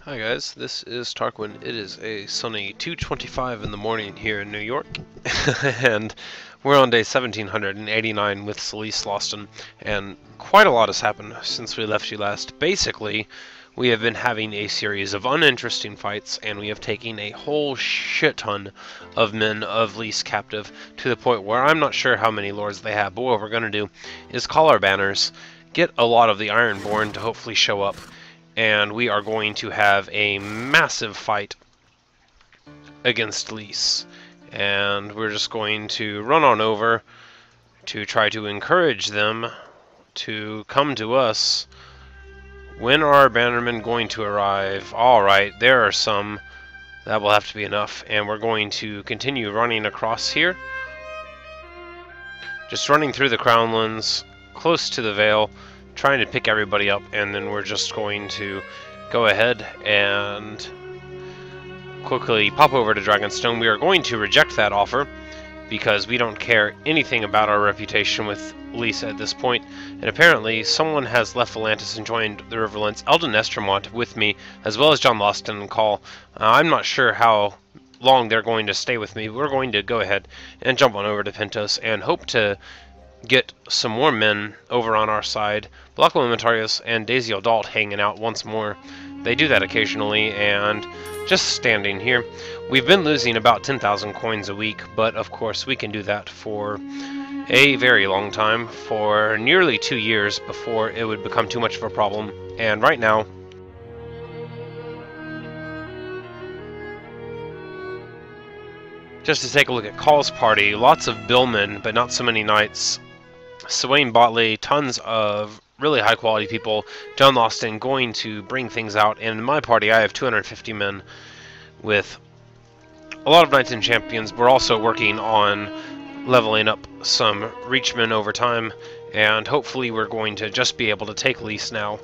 Hi guys, this is Tarquin. It is a sunny 2:25 in the morning here in New York, and we're on day 1789 with Lothston, and quite a lot has happened since we left you last. Basically, we have been having a series of uninteresting fights, and we have taken a whole shit ton of men of Lease captive, to the point where I'm not sure how many lords they have, but what we're going to do is call our banners, get a lot of the Ironborn to hopefully show up, and we are going to have a massive fight against Lease. And we're just going to run on over to try to encourage them to come to us. When are our bannermen going to arrive? Alright, there are some. That will have to be enough. And we're going to continue running across here. Just running through the Crownlands, close to the Vale, trying to pick everybody up, and then we're just going to go ahead and quickly pop over to Dragonstone. We are going to reject that offer because we don't care anything about our reputation with Lisa at this point. And apparently someone has left Volantis and joined the Riverlands. Eldon Estremont with me, as well as John Lothston and Call. I'm not sure how long they're going to stay with me. We're going to go ahead and jump on over to Pentos and hope to get some more men over on our side. Blocko Limitarius and Daisy Adult hanging out once more. They do that occasionally, and just standing here. We've been losing about 10,000 coins a week, but of course we can do that for a very long time, for nearly 2 years before it would become too much of a problem. And right now, just to take a look at Call's party, lots of billmen, but not so many knights. Swain Botley, tons of really high quality people. John Lothston going to bring things out. And in my party I have 250 men with a lot of knights and champions. We're also working on leveling up some reachmen over time, and hopefully we're going to just be able to take Lease now.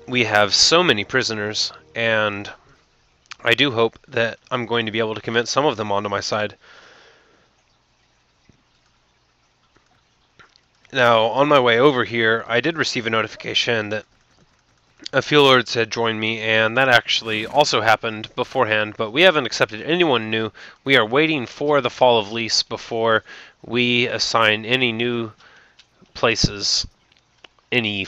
We have so many prisoners, and I do hope that I'm going to be able to convince some of them onto my side. Now, on my way over here, I did receive a notification that a few lords had joined me, and that actually also happened beforehand, but we haven't accepted anyone new. We are waiting for the fall of Lease before we assign any new places, any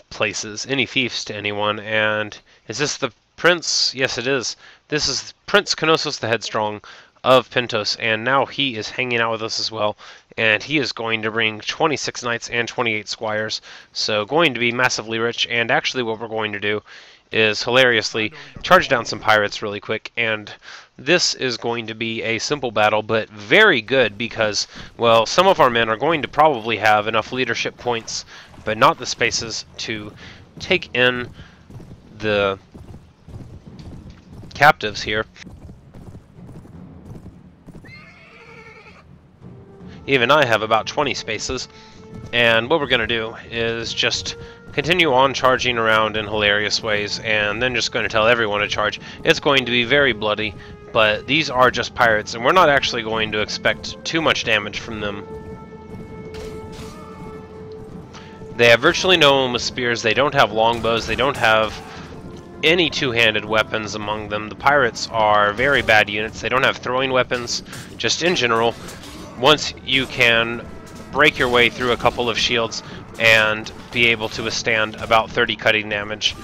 fiefs to anyone. And is this the Prince? Yes, it is. This is Prince Knossos the Headstrong of Pentos, and now he is hanging out with us as well, and he is going to bring 26 knights and 28 squires, so going to be massively rich. And actually what we're going to do is hilariously charge down some pirates really quick, and this is going to be a simple battle, but very good because, well, some of our men are going to probably have enough leadership points, but not the spaces to take in the captives here. Even I have about 20 spaces, and what we're going to do is just continue on charging around in hilarious ways, and then just going to tell everyone to charge. It's going to be very bloody, but these are just pirates, and we're not actually going to expect too much damage from them. They have virtually no one with spears, they don't have longbows, they don't have any two-handed weapons among them. The pirates are very bad units, they don't have throwing weapons, just in general. Once you can break your way through a couple of shields and be able to withstand about 30 cutting damage,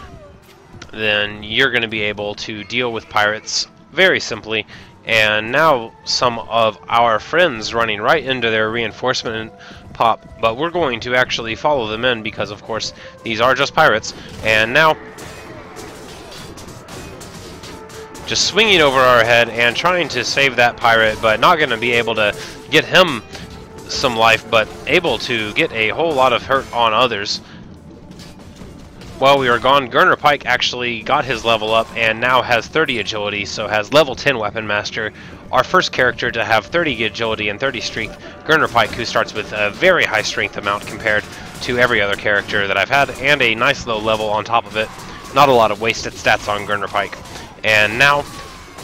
then you're going to be able to deal with pirates very simply. And now some of our friends running right into their reinforcement pop, but we're going to actually follow them in because, of course, these are just pirates. And now, just swinging over our head and trying to save that pirate, but not going to be able to get him some life, but able to get a whole lot of hurt on others. While we were gone, Gurner Pike actually got his level up and now has 30 agility, so has level 10 Weapon Master. Our first character to have 30 agility and 30 strength, Gurner Pike, who starts with a very high strength amount compared to every other character that I've had, and a nice low level on top of it. Not a lot of wasted stats on Gurner Pike. And now,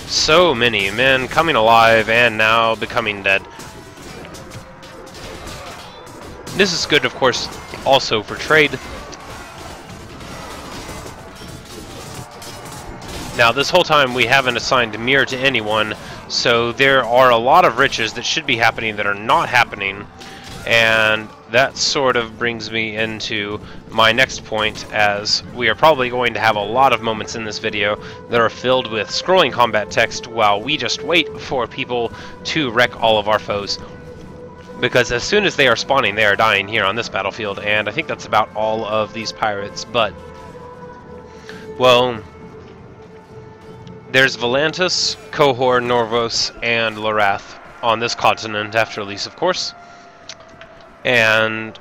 so many men coming alive and now becoming dead. This is good, of course, also for trade. Now, this whole time we haven't assigned Mir to anyone, so there are a lot of riches that should be happening that are not happening, and that sort of brings me into my next point, as we are probably going to have a lot of moments in this video that are filled with scrolling combat text while we just wait for people to wreck all of our foes. Because as soon as they are spawning, they are dying here on this battlefield, and I think that's about all of these pirates, but, well, there's Volantis, Cohor, Norvos, and Lorath on this continent after Elise, of course. And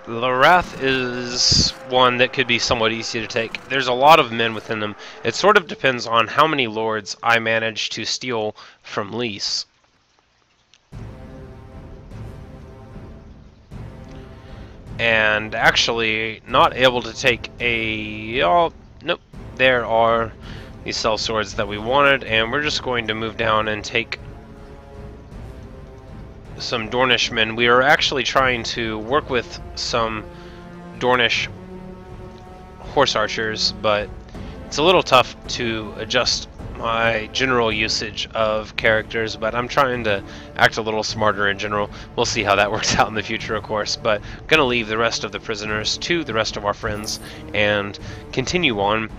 Lorath is one that could be somewhat easy to take. There's a lot of men within them. It sort of depends on how many lords I manage to steal from Lise. And actually, not able to take a... Oh, nope, there are these cell swords that we wanted, and we're just going to move down and take some Dornish men. We are actually trying to work with some Dornish horse archers, but it's a little tough to adjust my general usage of characters, but I'm trying to act a little smarter in general. We'll see how that works out in the future, of course, but I'm gonna leave the rest of the prisoners to the rest of our friends and continue on,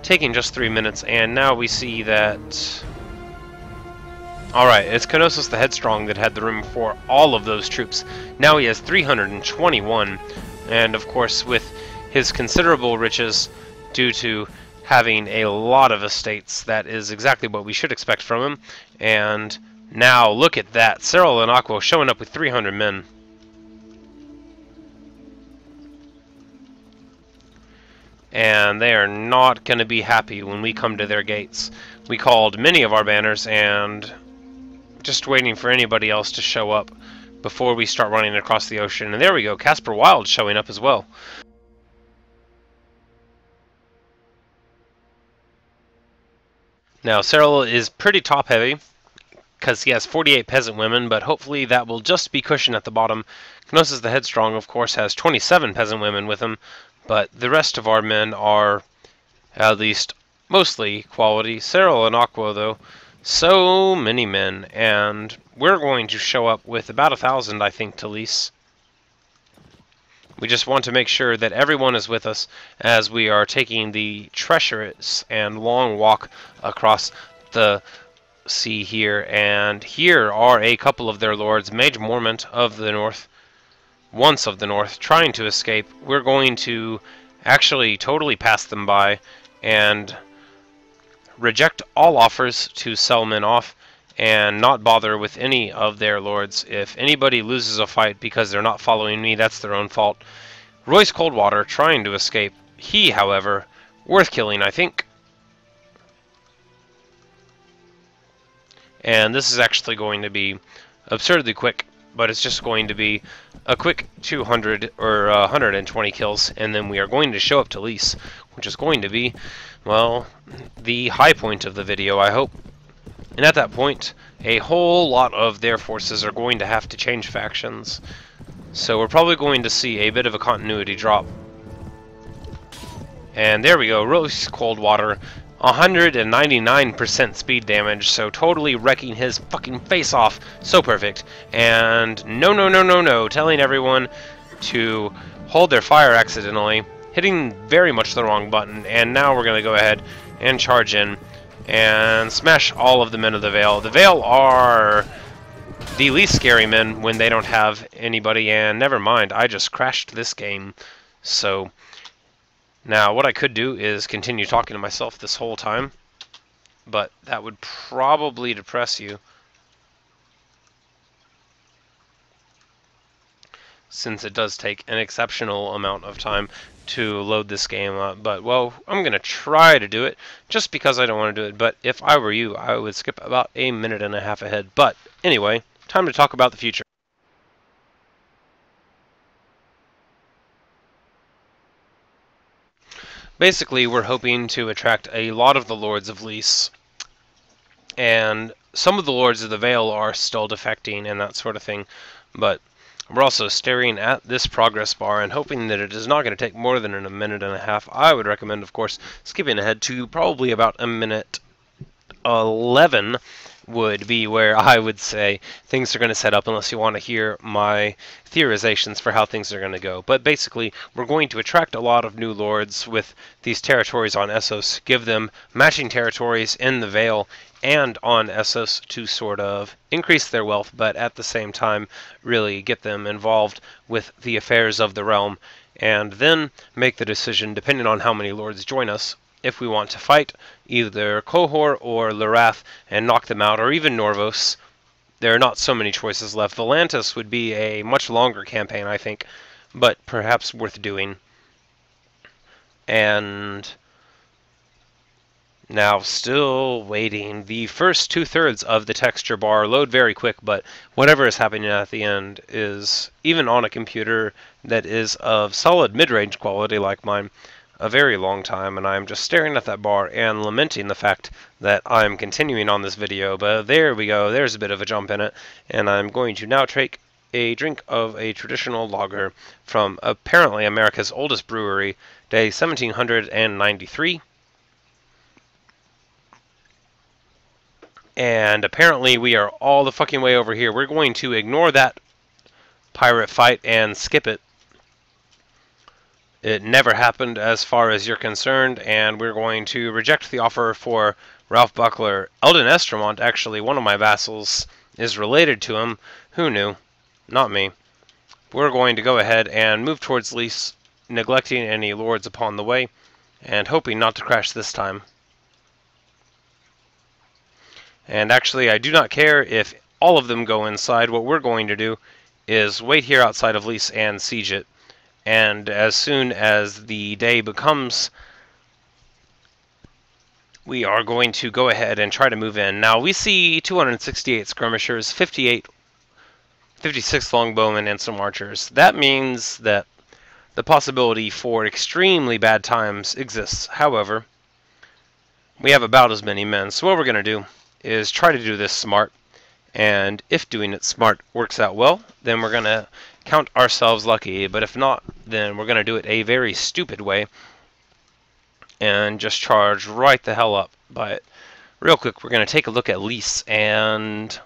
taking just 3 minutes. And now we see that, alright, it's Knossos the Headstrong that had the room for all of those troops. Now he has 321, and of course with his considerable riches due to having a lot of estates, that is exactly what we should expect from him. And now look at that, Cyril and Aquo showing up with 300 men. And they are not going to be happy when we come to their gates. We called many of our banners, and just waiting for anybody else to show up before we start running across the ocean. And there we go, Casper Wilde showing up as well. Now, Cyril is pretty top-heavy, because he has 48 peasant women, but hopefully that will just be cushion at the bottom. Knossos the Headstrong, of course, has 27 peasant women with him, but the rest of our men are, at least, mostly quality. Cyril and Aquo, though, so many men, and we're going to show up with about 1,000, I think, to lease. We just want to make sure that everyone is with us as we are taking the treacherous and long walk across the sea here. And here are a couple of their lords, Mage Mormont of the North, once of the North, trying to escape. We're going to actually totally pass them by and reject all offers to sell men off and not bother with any of their lords. If anybody loses a fight because they're not following me, that's their own fault. Royce Coldwater trying to escape. He, however, worth killing, I think. And this is actually going to be absurdly quick, but it's just going to be a quick 200 or 120 kills, and then we are going to show up to Lise, which is going to be, well, the high point of the video, I hope. And at that point, a whole lot of their forces are going to have to change factions. So we're probably going to see a bit of a continuity drop. And there we go, Royce Coldwater, 199% speed damage, so totally wrecking his fucking face off. So perfect. And no, telling everyone to hold their fire accidentally, hitting very much the wrong button. And now we're going to go ahead and charge in and smash all of the men of the Vale. The Vale are the least scary men when they don't have anybody, and never mind, I just crashed this game. So now what I could do is continue talking to myself this whole time, but that would probably depress you, since it does take an exceptional amount of time to load this game up. But, well, I'm going to try to do it, just because I don't want to do it. But if I were you, I would skip about a minute and a half ahead. But, anyway, time to talk about the future. Basically, we're hoping to attract a lot of the Lords of Lise, and some of the Lords of the Vale are still defecting and that sort of thing, but We're also staring at this progress bar and hoping that it is not going to take more than a minute and a half. I would recommend, of course, skipping ahead to probably about a minute 11 would be where I would say things are going to set up, unless you want to hear my theorizations for how things are going to go. But basically, we're going to attract a lot of new lords with these territories on Essos, give them matching territories in the Vale and on Essos to sort of increase their wealth, but at the same time really get them involved with the affairs of the realm, and then make the decision, depending on how many lords join us, if we want to fight either Qohor or Larath and knock them out, or even Norvos. There are not so many choices left. Volantis would be a much longer campaign, I think, but perhaps worth doing. And now, still waiting. The first 2/3 of the texture bar load very quick, but whatever is happening at the end is, even on a computer that is of solid mid-range quality like mine, a very long time, and I'm just staring at that bar and lamenting the fact that I'm continuing on this video. But there we go, there's a bit of a jump in it, and I'm going to now take a drink of a traditional lager from apparently America's oldest brewery, day 1793. And apparently we are all the fucking way over here. We're going to ignore that pirate fight and skip it. It never happened as far as you're concerned, and we're going to reject the offer for Ralph Buckler. Eldon Estremont, actually, one of my vassals, is related to him. Who knew? Not me. We're going to go ahead and move towards Lys, neglecting any lords upon the way, and hoping not to crash this time. And actually, I do not care if all of them go inside. What we're going to do is wait here outside of Lys and siege it. And as soon as the day becomes, we are going to go ahead and try to move in. Now, we see 268 skirmishers, 56 longbowmen, and some archers. That means that the possibility for extremely bad times exists. However, we have about as many men. So what we're going to do is try to do this smart. And if doing it smart works out well, then we're going to count ourselves lucky. But if not, then we're going to do it a very stupid way and just charge right the hell up. But real quick, we're going to take a look at Lys, and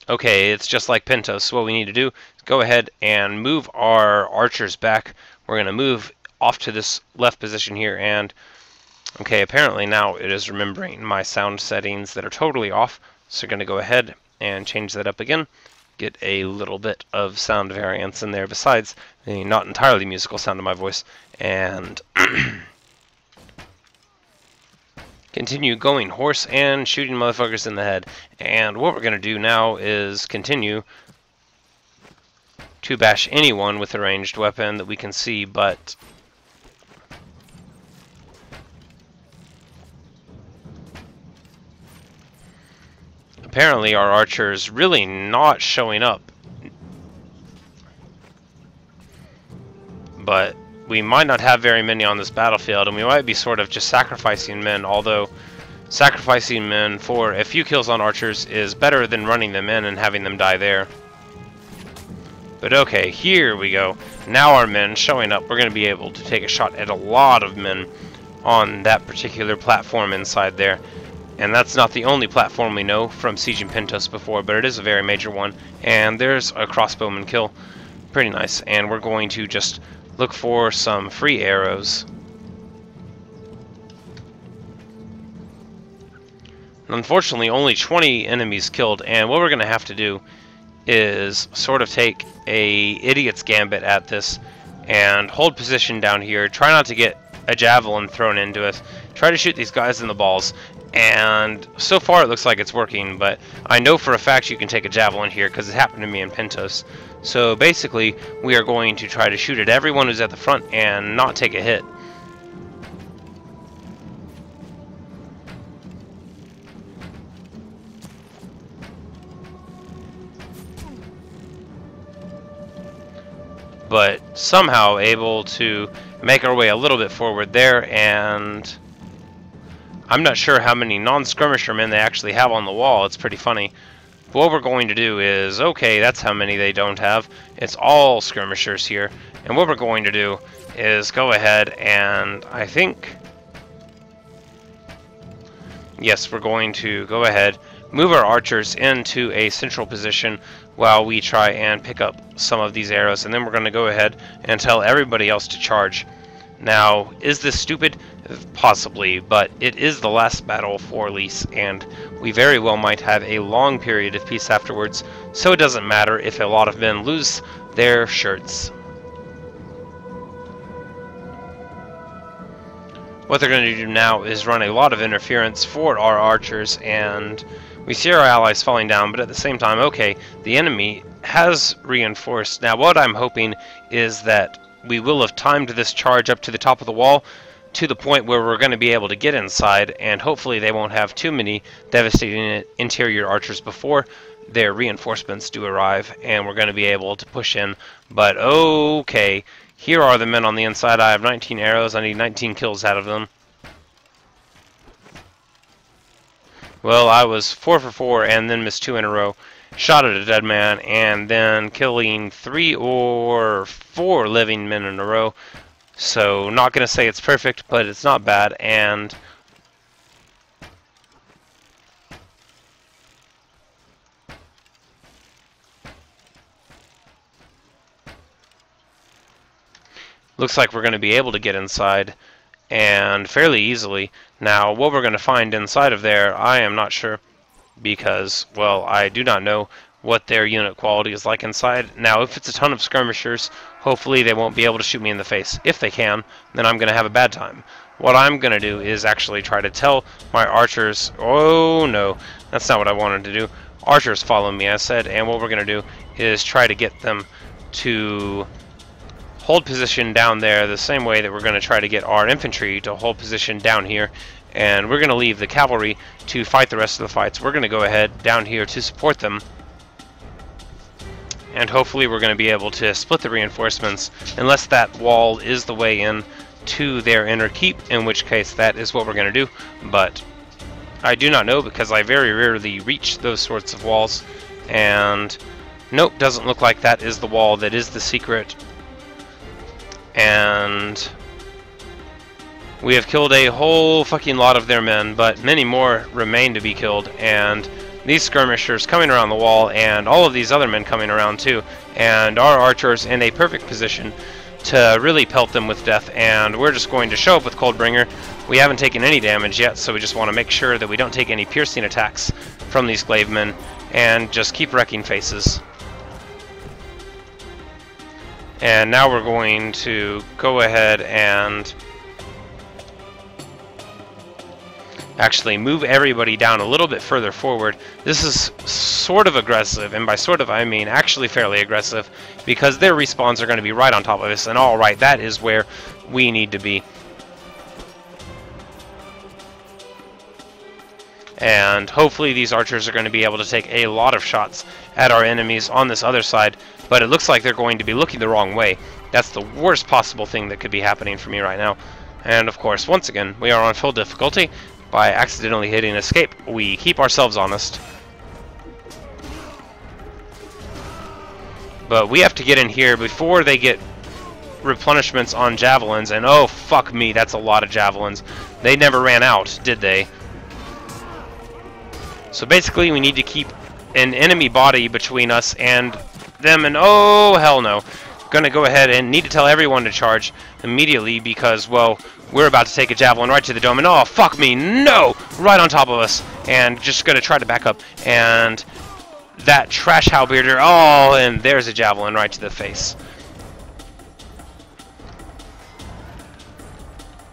okay, it's just like Pentos. So what we need to do is go ahead and move our archers back. We're going to move off to this left position here, and okay, apparently now it is remembering my sound settings that are totally off. So we're going to go ahead and change that up again. Get a little bit of sound variance in there besides the not entirely musical sound of my voice. And continue going horse and shooting motherfuckers in the head. And what we're going to do now is continue to bash anyone with a ranged weapon that we can see, but apparently our archers really not showing up. But we might not have very many on this battlefield, and we might be sort of just sacrificing men, although sacrificing men for a few kills on archers is better than running them in and having them die there. But okay, here we go. Now our men showing up. We're going to be able to take a shot at a lot of men on that particular platform inside there. And that's not the only platform we know from sieging Pentos before, but it is a very major one. And there's a crossbowman kill. Pretty nice. And we're going to just look for some free arrows. Unfortunately, only 20 enemies killed, and what we're going to have to do is sort of take a idiot's gambit at this and hold position down here. Try not to get a javelin thrown into us. Try to shoot these guys in the balls. And so far it looks like it's working, but I know for a fact you can take a javelin here because it happened to me in Pentos. So basically, we are going to try to shoot at everyone who's at the front and not take a hit. But somehow able to make our way a little bit forward there, and I'm not sure how many non-skirmisher men they actually have on the wall. It's pretty funny. But what we're going to do is, okay, that's how many they don't have. It's all skirmishers here. And what we're going to do is go ahead and I think... Yes, we're going to go ahead, move our archers into a central position while we try and pick up some of these arrows, and then we're going to go ahead and tell everybody else to charge. Now, is this stupid? Possibly, but it is the last battle for Lys, and we very well might have a long period of peace afterwards, so it doesn't matter if a lot of men lose their shirts. What they're going to do now is run a lot of interference for our archers, and we see our allies falling down, but at the same time, okay, the enemy has reinforced. Now, what I'm hoping is that we will have timed this charge up to the top of the wall to the point where we're going to be able to get inside, and hopefully they won't have too many devastating interior archers before their reinforcements do arrive, and we're going to be able to push in. But okay, here are the men on the inside. I have 19 arrows. I need 19 kills out of them. Well, I was 4 for 4 and then missed 2 in a row. Shot at a dead man and then killing 3 or 4 living men in a row. So, not going to say it's perfect, but it's not bad. And looks like we're going to be able to get inside, and fairly easily. Now, what we're going to find inside of there, I am not sure, because, well, I do not know what their unit quality is like inside. Now, if it's a ton of skirmishers, hopefully they won't be able to shoot me in the face. If they can, then I'm going to have a bad time. What I'm going to do is actually try to tell my archers, oh no, that's not what I wanted to do. Archers follow me, I said, and what we're going to do is try to get them to hold position down there the same way that we're going to try to get our infantry to hold position down here, and we're going to leave the cavalry to fight the rest of the fights. We're going to go ahead down here to support them, and hopefully we're going to be able to split the reinforcements, unless that wall is the way in to their inner keep, in which case that is what we're going to do. But I do not know, because I very rarely reach those sorts of walls, and nope, doesn't look like that is the wall that is the secret. And we have killed a whole fucking lot of their men, but many more remain to be killed, and these skirmishers coming around the wall, and all of these other men coming around too, and our archers in a perfect position to really pelt them with death. And we're just going to show up with Coldbringer. We haven't taken any damage yet, so we just want to make sure that we don't take any piercing attacks from these glaive men, and just keep wrecking faces. And now we're going to go ahead and actually move everybody down a little bit further forward. This is sort of aggressive, and by sort of I mean actually fairly aggressive, because their respawns are going to be right on top of us, and alright, that is where we need to be. And hopefully these archers are going to be able to take a lot of shots at our enemies on this other side, but it looks like they're going to be looking the wrong way. That's the worst possible thing that could be happening for me right now. And of course, once again, we are on full difficulty. By accidentally hitting escape, we keep ourselves honest. But we have to get in here before they get replenishments on javelins, and oh fuck me, that's a lot of javelins. They never ran out, did they? So basically we need to keep an enemy body between us and them, and oh hell no. Gonna go ahead and need to tell everyone to charge immediately, because, well, we're about to take a javelin right to the dome, and oh fuck me, no! Right on top of us, and just gonna try to back up, and that trash halberdier, oh, and there's a javelin right to the face.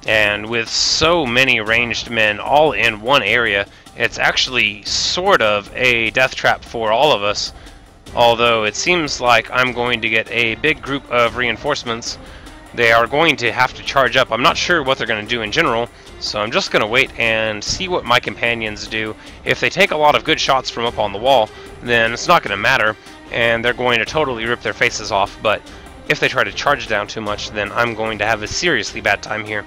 And with so many ranged men all in one area, it's actually sort of a death trap for all of us. Although it seems like I'm going to get a big group of reinforcements. They are going to have to charge up. I'm not sure what they're going to do in general, so I'm just going to wait and see what my companions do. If they take a lot of good shots from up on the wall, then it's not going to matter, and they're going to totally rip their faces off. But if they try to charge down too much, then I'm going to have a seriously bad time here.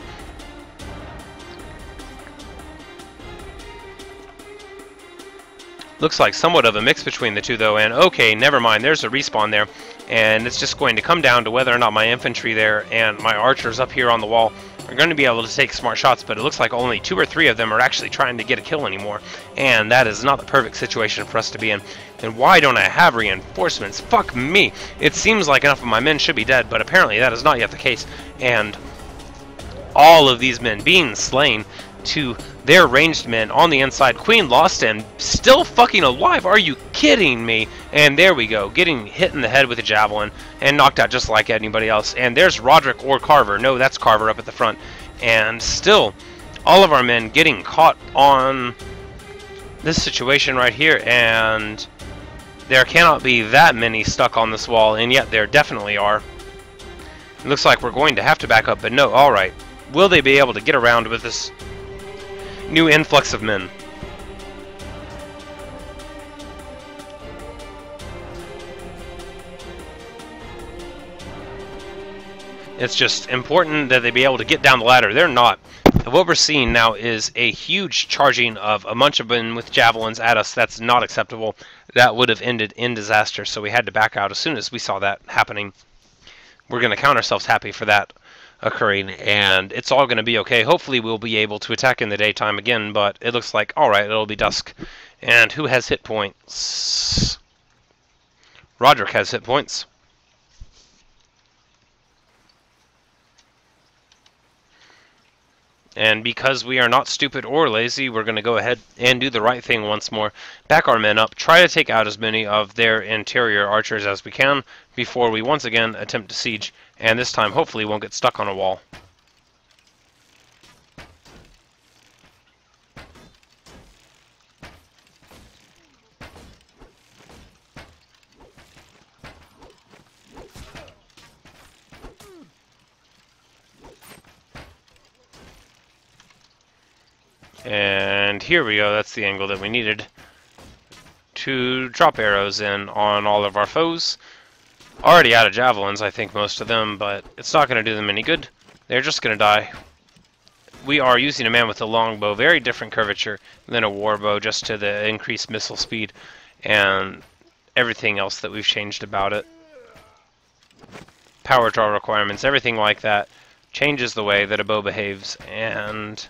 Looks like somewhat of a mix between the two, though, and okay, never mind, there's a respawn there, and it's just going to come down to whether or not my infantry there and my archers up here on the wall are going to be able to take smart shots, but it looks like only 2 or 3 of them are actually trying to get a kill anymore, and that is not the perfect situation for us to be in. And why don't I have reinforcements? Fuck me! It seems like enough of my men should be dead, but apparently that is not yet the case, and all of these men being slain to their ranged men on the inside. Queen Lothston still fucking alive. Are you kidding me? And there we go, getting hit in the head with a javelin and knocked out just like anybody else. And there's Roderick or Carver. No, that's Carver up at the front. And still, all of our men getting caught on this situation right here. And there cannot be that many stuck on this wall, and yet there definitely are. It looks like we're going to have to back up, but no, alright. Will they be able to get around with this new influx of men? It's just important that they be able to get down the ladder. They're not. And what we're seeing now is a huge charging of a bunch of men with javelins at us. That's not acceptable. That would have ended in disaster, so we had to back out as soon as we saw that happening. We're going to count ourselves happy for that occurring, and it's all going to be okay. Hopefully we'll be able to attack in the daytime again, but it looks like, alright, it'll be dusk. And who has hit points? Roderick has hit points. And because we are not stupid or lazy, we're going to go ahead and do the right thing once more. Back our men up, try to take out as many of their interior archers as we can before we once again attempt to siege, and this time hopefully won't get stuck on a wall. And here we go, that's the angle that we needed to drop arrows in on all of our foes. Already out of javelins, I think, most of them, but it's not going to do them any good. They're just going to die. We are using a man with a longbow, very different curvature than a warbow, just to the increased missile speed and everything else that we've changed about it. Power draw requirements, everything like that changes the way that a bow behaves, and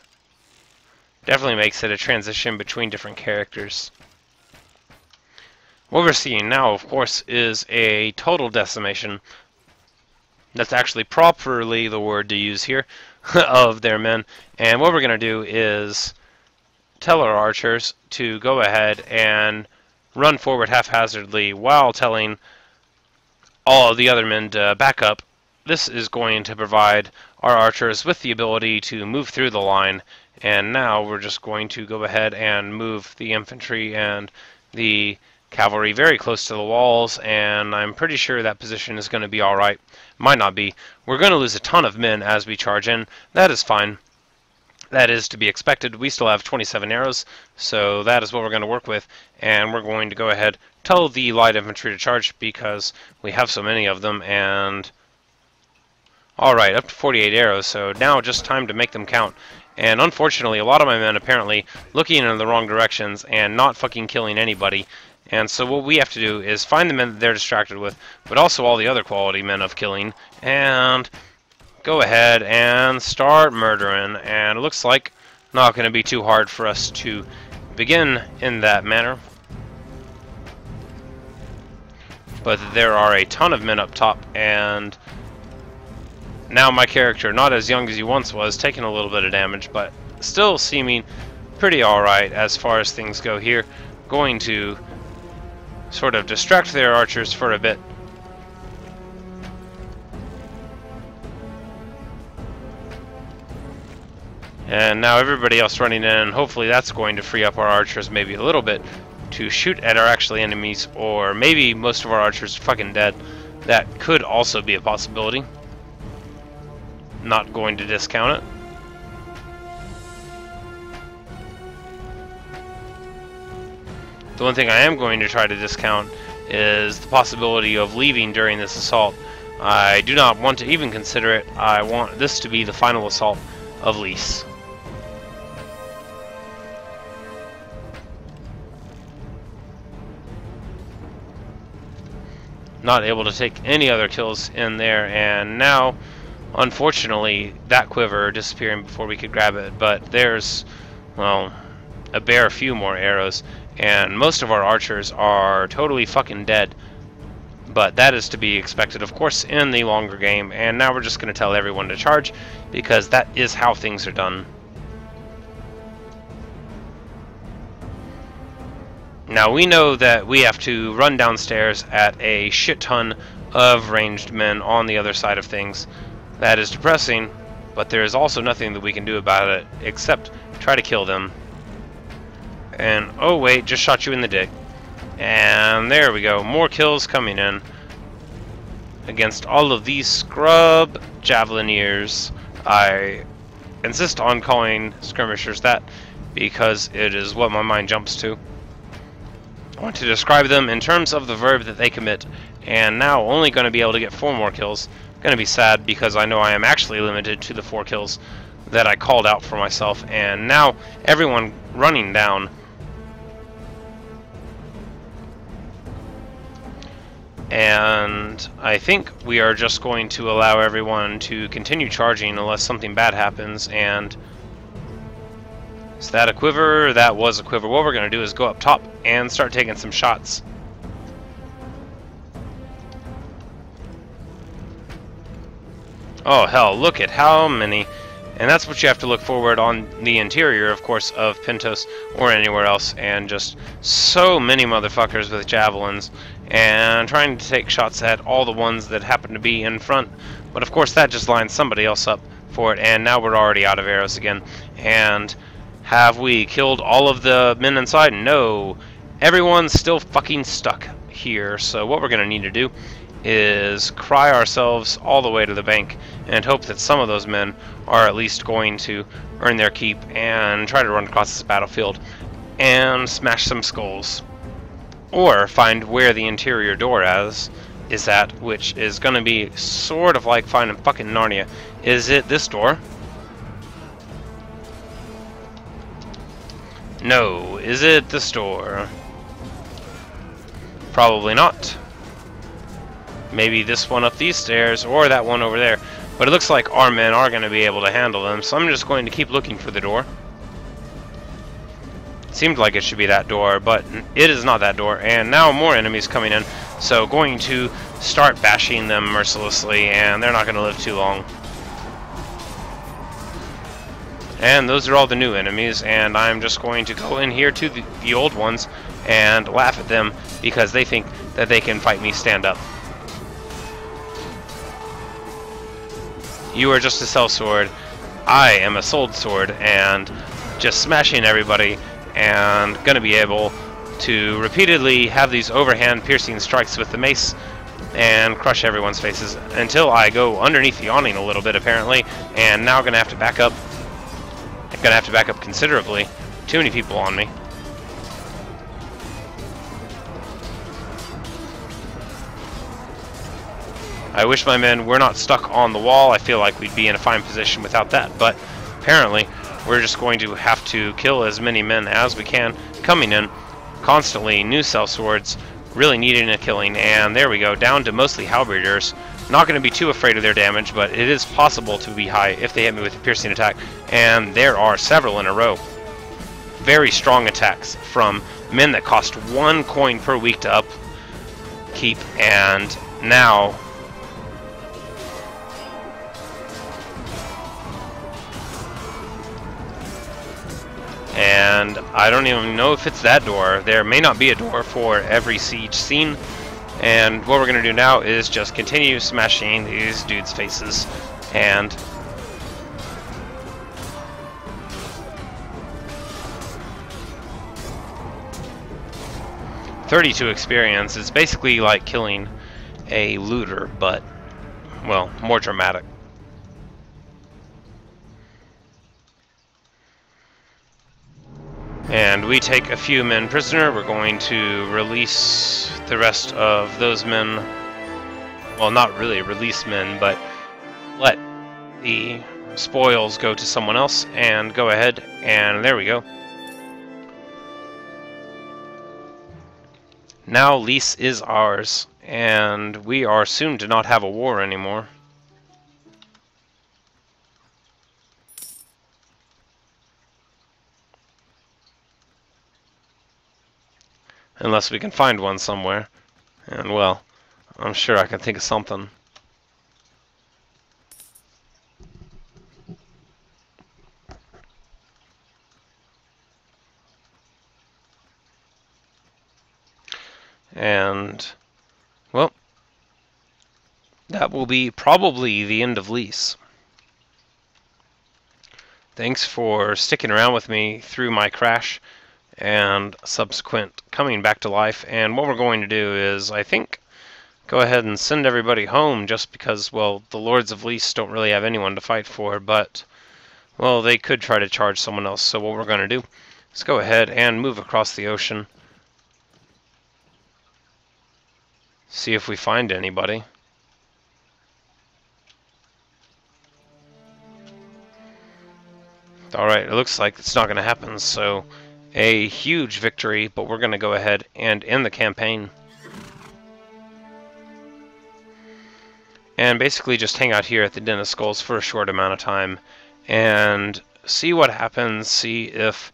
definitely makes it a transition between different characters. What we're seeing now, of course, is a total decimation. That's actually properly the word to use here, of their men. And what we're going to do is tell our archers to go ahead and run forward haphazardly while telling all of the other men to back up. This is going to provide our archers with the ability to move through the line. And now we're just going to go ahead and move the infantry and the cavalry very close to the walls, and I'm pretty sure that position is going to be alright. Might not be. We're going to lose a ton of men as we charge in. That is fine. That is to be expected. We still have 27 arrows, so that is what we're going to work with, and we're going to go ahead, tell the light infantry to charge because we have so many of them, and alright, up to 48 arrows, so now just time to make them count. And unfortunately, a lot of my men apparently looking in the wrong directions and not fucking killing anybody. And so what we have to do is find the men that they're distracted with, but also all the other quality men of killing, and go ahead and start murdering. And it looks like not going to be too hard for us to begin in that manner. But there are a ton of men up top, and now my character, not as young as he once was, taking a little bit of damage, but still seeming pretty alright as far as things go here. Going to sort of distract their archers for a bit. And now everybody else running in, hopefully that's going to free up our archers maybe a little bit to shoot at our actual enemies, or maybe most of our archers are fucking dead. That could also be a possibility. Not going to discount it. The one thing I am going to try to discount is the possibility of leaving during this assault. I do not want to even consider it. I want this to be the final assault of Lys. Not able to take any other kills in there, and now, unfortunately, that quiver disappearing before we could grab it. But there's, well, a bare few more arrows, and most of our archers are totally fucking dead. But that is to be expected, of course, in the longer game, and now we're just going to tell everyone to charge, because that is how things are done. Now, we know that we have to run downstairs at a shit ton of ranged men on the other side of things. That is depressing, but there is also nothing that we can do about it except try to kill them. And, oh wait, just shot you in the dick. And there we go, more kills coming in against all of these scrub javelineers. I insist on calling skirmishers that because it is what my mind jumps to. I want to describe them in terms of the verb that they commit, and now only going to be able to get 4 more kills. Going to be sad because I know I am actually limited to the 4 kills that I called out for myself, and now everyone running down. And I think we are just going to allow everyone to continue charging unless something bad happens. And is that a quiver? That was a quiver. What we're going to do is go up top and start taking some shots. Oh hell, look at how many. And that's what you have to look forward on the interior, of course, of Pintos or anywhere else. And just so many motherfuckers with javelins and trying to take shots at all the ones that happen to be in front. But of course that just lines somebody else up for it, and now we're already out of arrows again. And have we killed all of the men inside? No. Everyone's still fucking stuck here. So what we're going to need to do is cry ourselves all the way to the bank and hope that some of those men are at least going to earn their keep and try to run across this battlefield and smash some skulls. Or find where the interior door is at, which is going to be sort of like finding fucking Narnia. Is it this door? No. Is it this door? Probably not. Maybe this one up these stairs, or that one over there. But it looks like our men are going to be able to handle them, so I'm just going to keep looking for the door. It seemed like it should be that door, but it is not that door. And now more enemies coming in, so going to start bashing them mercilessly, and they're not going to live too long. And those are all the new enemies, and I'm just going to go in here to the old ones and laugh at them because they think that they can fight me stand up. You are just a sellsword. I am a sold sword, and just smashing everybody, and gonna be able to repeatedly have these overhand piercing strikes with the mace and crush everyone's faces until I go underneath the awning a little bit apparently, and now gonna have to back up. I'm gonna have to back up considerably. Too many people on me. I wish my men were not stuck on the wall. I feel like we'd be in a fine position without that, but apparently we're just going to have to kill as many men as we can coming in constantly. New sellswords really needing a killing, and there we go, down to mostly halberders. Not going to be too afraid of their damage, but it is possible to be high if they hit me with a piercing attack, and there are several in a row. Very strong attacks from men that cost 1 coin per week to upkeep, and now and I don't even know if it's that door. There may not be a door for every siege scene, and what we're going to do now is just continue smashing these dudes' faces. And $32 experience is basically like killing a looter, but, well, more dramatic. And we take a few men prisoner. We're going to release the rest of those men. Well, not really release men, but let the spoils go to someone else and go ahead. And there we go. Now lease is ours. and we are soon to not have a war anymore. Unless we can find one somewhere. And, well, I'm sure I can think of something. And, well, that will be probably the end of lease. Thanks for sticking around with me through my crash and subsequent coming back to life. And what we're going to do is, I think, go ahead and send everybody home just because, well, the Lords of Lease don't really have anyone to fight for, but, well, they could try to charge someone else. So what we're going to do is go ahead and move across the ocean. See if we find anybody. Alright, it looks like it's not going to happen, so a huge victory, but we're going to go ahead and end the campaign. And basically just hang out here at the Den of Skulls for a short amount of time and see what happens, see if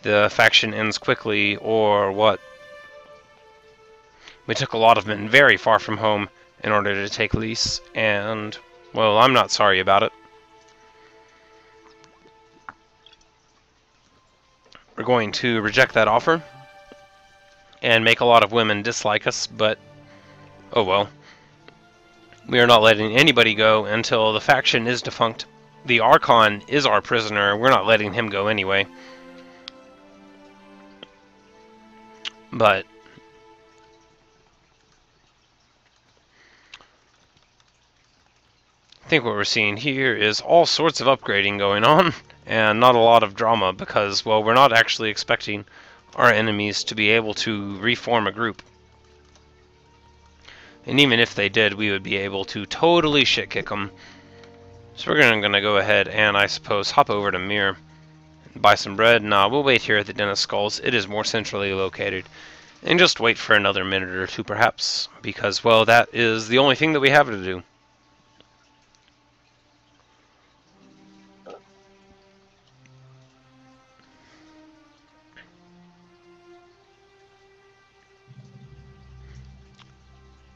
the faction ends quickly or what. We took a lot of men very far from home in order to take lease, and, well, I'm not sorry about it. We're going to reject that offer and make a lot of women dislike us, but oh well. We are not letting anybody go until the faction is defunct. The Archon is our prisoner. We're not letting him go anyway. But I think what we're seeing here is all sorts of upgrading going on, and not a lot of drama because, well, we're not actually expecting our enemies to be able to reform a group. And even if they did, we would be able to totally shit-kick them. So we're going to go ahead and, I suppose, hop over to Mir and buy some bread. Nah, we'll wait here at the Den of Skulls. It is more centrally located. And just wait for another minute or two, perhaps, because, well, that is the only thing that we have to do.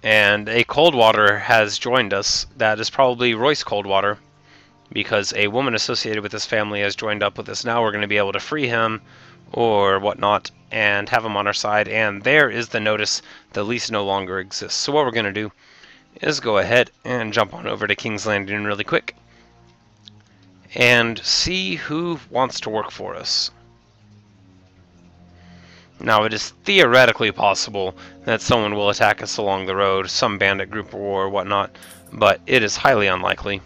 And a Coldwater has joined us. That is probably Royce Coldwater, because a woman associated with this family has joined up with us. Now we're going to be able to free him or whatnot and have him on our side. And there is the notice the lease no longer exists. So what we're going to do is go ahead and jump on over to King's Landing really quick and see who wants to work for us. Now, it is theoretically possible that someone will attack us along the road, some bandit group or whatnot, but it is highly unlikely.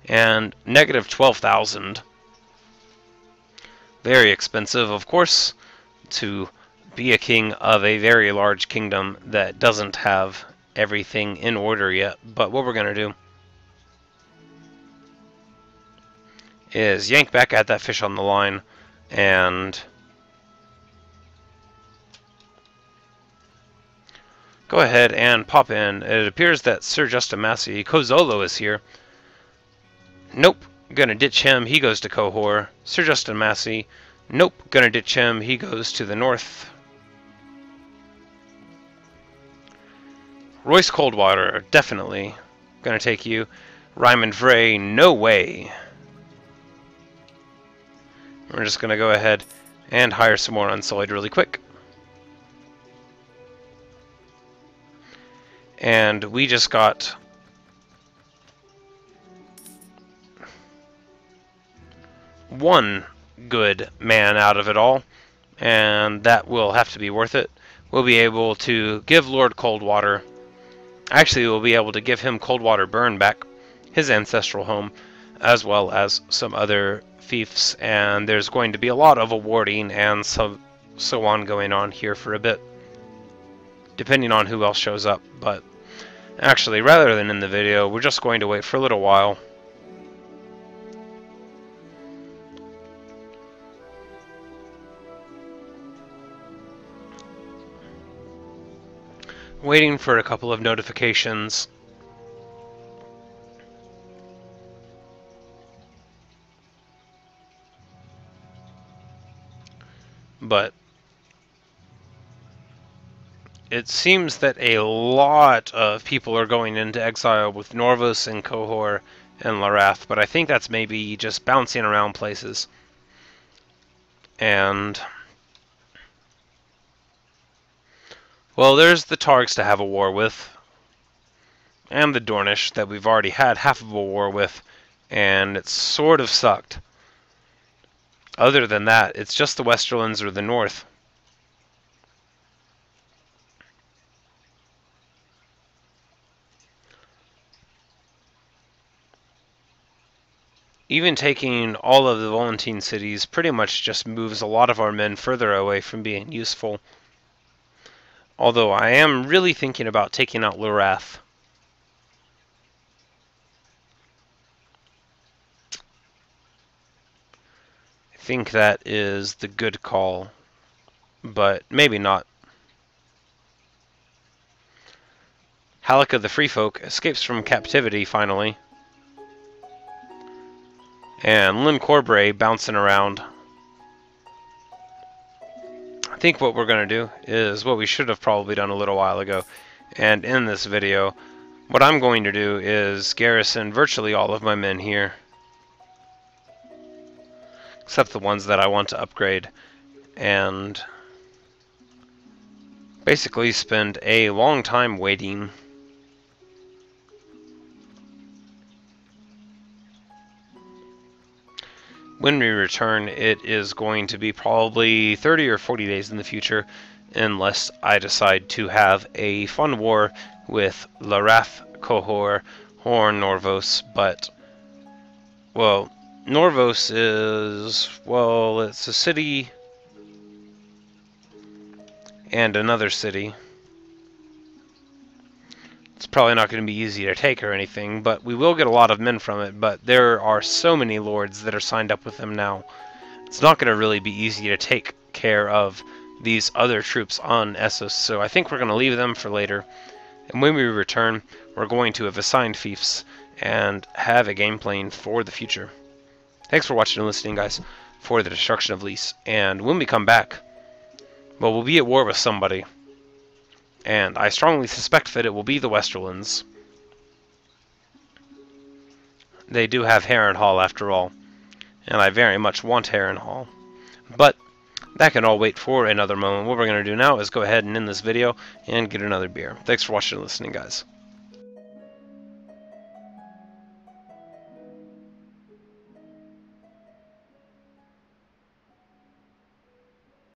And negative 12,000. Very expensive, of course, to be a king of a very large kingdom that doesn't have everything in order yet. But what we're going to do is yank back at that fish on the line and go ahead and pop in. It appears that Sir Justin Massey, Kozolo, is here. Nope, gonna ditch him. He goes to Kohor. Sir Justin Massey. Nope, gonna ditch him. He goes to the north. Royce Coldwater, definitely gonna take you. Ryman Frey, no way. We're just gonna go ahead and hire some more Unsullied really quick. And we just got one good man out of it all, and that will have to be worth it. We'll be able to give Lord Coldwater, actually we'll be able to give him Coldwater Burn back, his ancestral home, as well as some other fiefs, and there's going to be a lot of awarding and so on going on here for a bit, depending on who else shows up. But actually, rather than in the video, we're just going to wait for a little while. Waiting for a couple of notifications. But it seems that a lot of people are going into exile with Norvos and Qohor and Larath, but I think that's maybe just bouncing around places. And well, there's the Targs to have a war with, and the Dornish that we've already had half of a war with, and it sort of sucked. Other than that, it's just the Westerlands or the North. Even taking all of the Volantine cities pretty much just moves a lot of our men further away from being useful. Although I am really thinking about taking out Larath. I think that is the good call, but maybe not. Halleck the Free Folk escapes from captivity finally. And Lyn Corbray bouncing around. I think what we're going to do is what we should have probably done a little while ago. And in this video, what I'm going to do is garrison virtually all of my men here. Except the ones that I want to upgrade. And basically spend a long time waiting. When we return, it is going to be probably 30 or 40 days in the future, unless I decide to have a fun war with Larath, Qohor, or Norvos. But, well, Norvos is, well, it's a city and another city. It's probably not going to be easy to take or anything, but we will get a lot of men from it. But there are so many lords that are signed up with them now. It's not going to really be easy to take care of these other troops on Essos, so I think we're going to leave them for later. And when we return, we're going to have assigned fiefs and have a game plan for the future. Thanks for watching and listening, guys, for the destruction of Lys. And when we come back, well, we'll be at war with somebody. And I strongly suspect that it will be the Westerlands. They do have Harrenhal after all, and I very much want Harrenhal. But that can all wait for another moment. What we're going to do now is go ahead and end this video and get another beer. Thanks for watching and listening, guys.